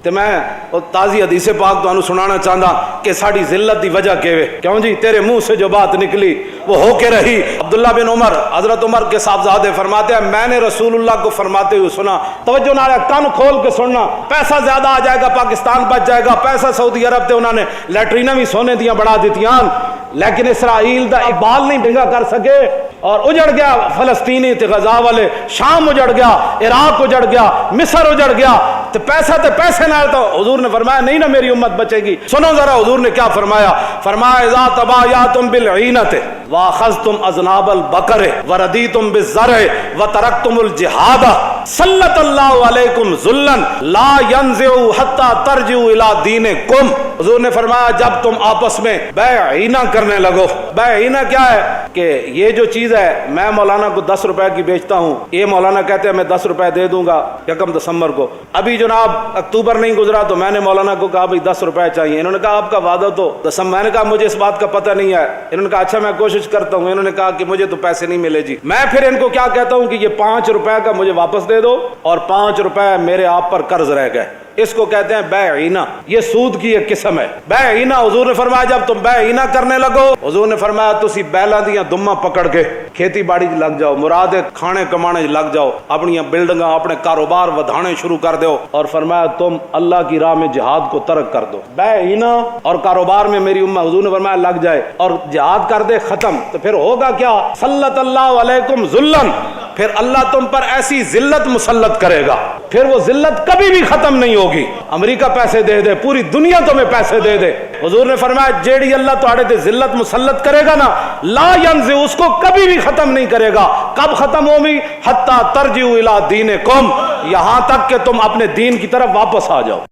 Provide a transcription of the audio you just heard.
تے میں تازی حدیث پاک تانوں سنانا چاہتا کہ ساری ذلت دی وجہ کیوے، کیوں جی تیرے منہ سے جو بات نکلی وہ ہو کے رہی۔ عبداللہ بن عمر، حضرت عمر کے صاحبزادے فرماتے ہیں میں نے رسول اللہ کو فرماتے ہوئے سنا، توجہ نہ کان کھول کے سننا، پیسہ زیادہ آ جائے گا، پاکستان بچ جائے گا، پیسہ سعودی عرب تے انہوں نے لیٹرینہ بھی سونے دیاں بڑھا دیتیاں، لیکن اسرائیل دا اقبال نہیں ڈنگا کر سکے، اور اجڑ گیا فلسطینی تے غزہ والے، شام اجڑ گیا، عراق اجڑ گیا، مصر اجڑ گیا، تو پیسے نہ تو حضور نے فرمایا نہیں نا میری امت بچے گی۔ سنو ذرا حضور نے کیا فرمایا، فرمایا اذا تبایعتم بالعینۃ واخذتم اذناب البقر وردیتم بالزرع وترکتم الجہاد سلط اللہ علیکم ذلا لا ينزع حتى ترجعوا الى دینکم۔ حضور نے فرمایا جب تم آپس میں بیع عینہ کرنے لگو، بیع عینہ کیا ہے کہ یہ جو چیز ہے میں مولانا کو 10 روپے کی بیچتا ہوں، یہ مولانا کہتے ہیں میں 10 روپے دے دوں گا 1 دسمبر کو، ابھی جناب اکتوبر نہیں گزرا تو میں نے مولانا کو کہا بھائی 10 روپے چاہیے، انہوں نے کہا آپ کا وعدہ تو دسمبر، میں نے کہا مجھے اس بات کا پتہ نہیں ہے، انہوں نے کہا اچھا میں کوشش کرتا ہوں، انہوں نے کہا کہ مجھے تو پیسے نہیں ملے جی، میں پھر ان کو کیا کہتا ہوں کہ یہ 5 روپے کا مجھے واپس دے دو اور 5 روپے میرے آپ پر قرض رہ گئے، اس کو کہتے ہیں بیع عینہ، یہ سود کی ایک قسم ہے۔ بیع عینہ حضور نے فرمایا جب تم بیع عینہ کرنے لگو، حضور نے فرمایا تسی بیلاں دیاں دماں پکڑ کے کھیتی باڑی لگ جاؤ، مراد کھانے کمانے لگ جاؤ، اپنی بلڈنگاں اپنے کاروبار ودھانے شروع کر دو، اور فرمایا تم اللہ کی راہ میں جہاد کو ترک کر دو۔ بیع عینہ اور کاروبار میں میری امت حضور نے فرمایا لگ جائے اور جہاد کر دے ختم، تو پھر ہوگا کیا، سلط اللہ علیکم ذلا، پھر اللہ تم پر ایسی ذلت مسلط کرے گا، پھر وہ ذلت کبھی بھی ختم نہیں ہوگی، امریکہ پیسے دے دے، پوری دنیا تمہیں پیسے دے دے، حضور نے فرمایا جیڑی اللہ تواڈے تے ذلت مسلط کرے گا نا لا ینزع، اس کو کبھی بھی ختم نہیں کرے گا، کب ختم ہوگی، حتی ترجعوا الی دینکم، یہاں تک کہ تم اپنے دین کی طرف واپس آ جاؤ۔